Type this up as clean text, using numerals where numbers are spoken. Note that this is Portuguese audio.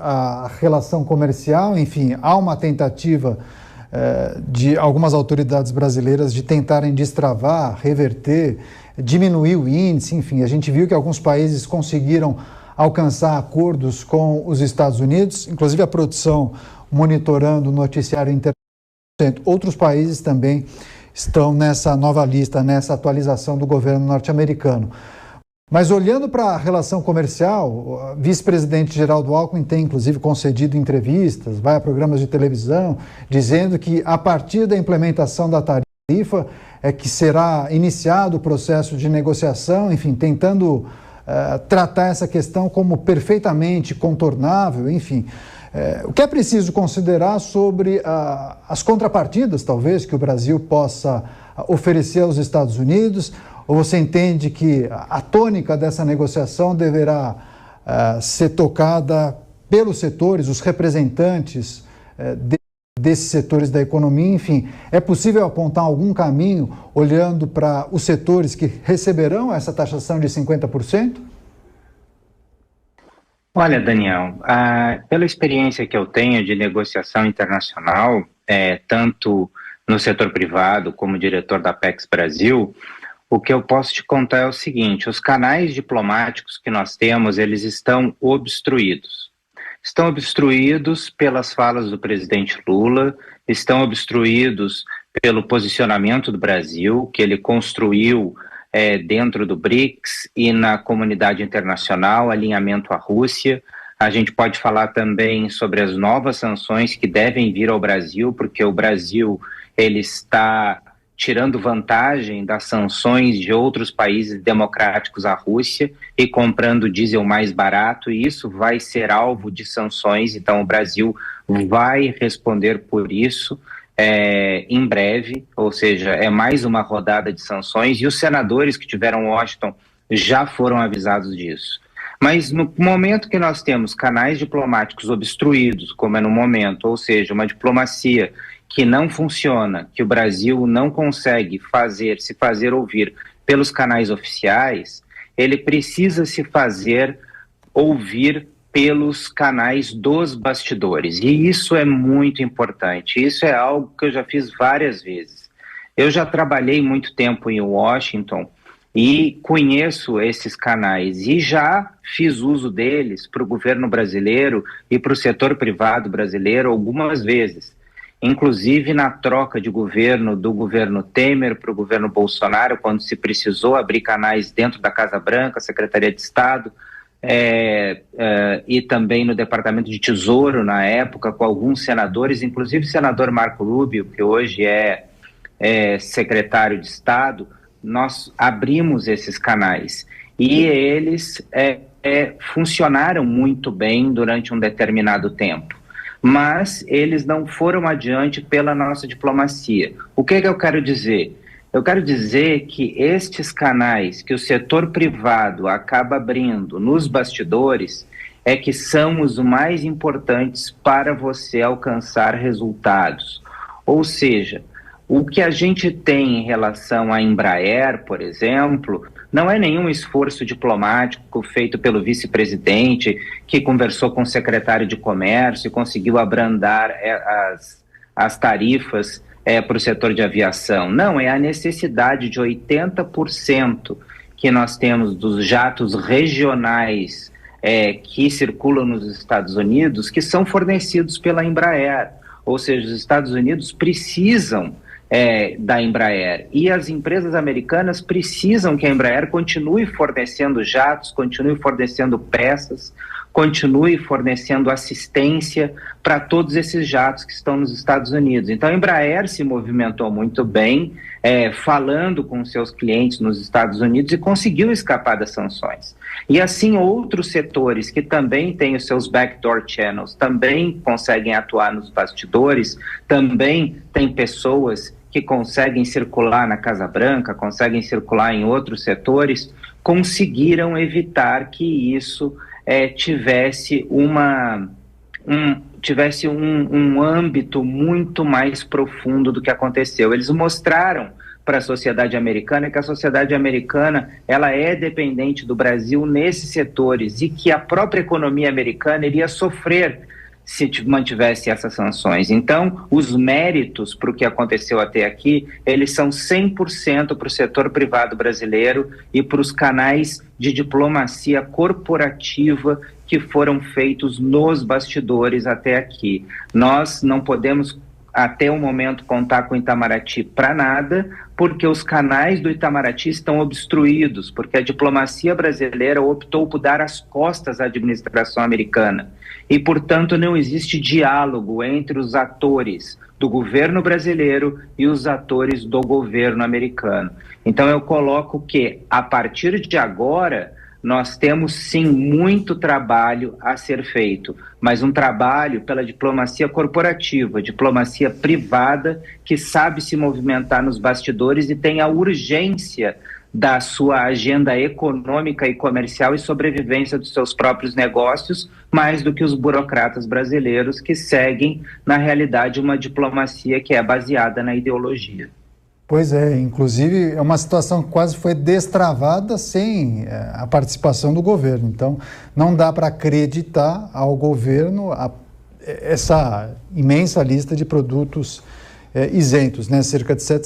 a relação comercial, enfim, há uma tentativa de algumas autoridades brasileiras de tentarem destravar, reverter, diminuir o índice, enfim, a gente viu que alguns países conseguiram alcançar acordos com os Estados Unidos, inclusive a produção monitorando o noticiário internacional. Outros países também estão nessa nova lista, nessa atualização do governo norte-americano. Mas olhando para a relação comercial, o vice-presidente Geraldo Alckmin tem inclusive concedido entrevistas, vai a programas de televisão, dizendo que a partir da implementação da tarifa é que será iniciado o processo de negociação, enfim, tentando tratar essa questão como perfeitamente contornável, enfim. O que é preciso considerar sobre as contrapartidas, talvez, que o Brasil possa oferecer aos Estados Unidos? Ou você entende que a tônica dessa negociação deverá ser tocada pelos setores, os representantes desses setores da economia? Enfim, é possível apontar algum caminho olhando para os setores que receberão essa taxação de 50%? Olha, Daniel, pela experiência que eu tenho de negociação internacional, tanto no setor privado como diretor da Apex Brasil, o que eu posso te contar é o seguinte: os canais diplomáticos que nós temos, eles estão obstruídos. Estão obstruídos pelas falas do presidente Lula, estão obstruídos pelo posicionamento do Brasil, que ele construiu dentro do BRICS e na comunidade internacional, alinhamento à Rússia. A gente pode falar também sobre as novas sanções que devem vir ao Brasil, porque o Brasil ele está tirando vantagem das sanções de outros países democráticos à Rússia e comprando diesel mais barato, e isso vai ser alvo de sanções. Então o Brasil vai responder por isso em breve, ou seja, é mais uma rodada de sanções, e os senadores que tiveram Washington já foram avisados disso. Mas no momento que nós temos canais diplomáticos obstruídos, como é no momento, ou seja, uma diplomacia que não funciona, que o Brasil não consegue se fazer ouvir pelos canais oficiais, ele precisa se fazer ouvir pelos canais dos bastidores. E isso é muito importante. Isso é algo que eu já fiz várias vezes. Eu já trabalhei muito tempo em Washington e conheço esses canais e já fiz uso deles para o governo brasileiro e para o setor privado brasileiro algumas vezes. Inclusive na troca de governo do governo Temer para o governo Bolsonaro, quando se precisou abrir canais dentro da Casa Branca, Secretaria de Estado, e também no Departamento de Tesouro na época, com alguns senadores, inclusive o senador Marco Rubio, que hoje é secretário de Estado. Nós abrimos esses canais e eles funcionaram muito bem durante um determinado tempo, mas eles não foram adiante pela nossa diplomacia. O que eu quero dizer? Eu quero dizer que estes canais que o setor privado acaba abrindo nos bastidores que são os mais importantes para você alcançar resultados. Ou seja, o que a gente tem em relação à Embraer, por exemplo, não é nenhum esforço diplomático feito pelo vice-presidente que conversou com o secretário de Comércio e conseguiu abrandar as tarifas para o setor de aviação. Não, é a necessidade de 80% que nós temos dos jatos regionais que circulam nos Estados Unidos, que são fornecidos pela Embraer. Ou seja, os Estados Unidos precisam da Embraer, e as empresas americanas precisam que a Embraer continue fornecendo jatos, continue fornecendo peças, continue fornecendo assistência para todos esses jatos que estão nos Estados Unidos. Então a Embraer se movimentou muito bem, falando com seus clientes nos Estados Unidos, e conseguiu escapar das sanções. E assim outros setores que também têm os seus backdoor channels, também conseguem atuar nos bastidores, também tem pessoas que conseguem circular na Casa Branca, conseguem circular em outros setores, conseguiram evitar que isso tivesse um âmbito muito mais profundo do que aconteceu. Eles mostraram para a sociedade americana é que a sociedade americana ela é dependente do Brasil nesses setores e que a própria economia americana iria sofrer se mantivesse essas sanções. Então, os méritos para o que aconteceu até aqui, eles são 100% para o setor privado brasileiro e para os canais de diplomacia corporativa que foram feitos nos bastidores até aqui. Nós não podemos, até o momento, contar com o Itamaraty para nada, porque os canais do Itamaraty estão obstruídos, porque a diplomacia brasileira optou por dar as costas à administração americana. E, portanto, não existe diálogo entre os atores do governo brasileiro e os atores do governo americano. Então, eu coloco que, a partir de agora, nós temos, sim, muito trabalho a ser feito, mas um trabalho pela diplomacia corporativa, diplomacia privada, que sabe se movimentar nos bastidores e tem a urgência da sua agenda econômica e comercial e sobrevivência dos seus próprios negócios, mais do que os burocratas brasileiros que seguem, na realidade, uma diplomacia que é baseada na ideologia. Pois é, inclusive é uma situação que quase foi destravada sem a participação do governo. Então, não dá para acreditar ao governo essa imensa lista de produtos isentos, né? Cerca de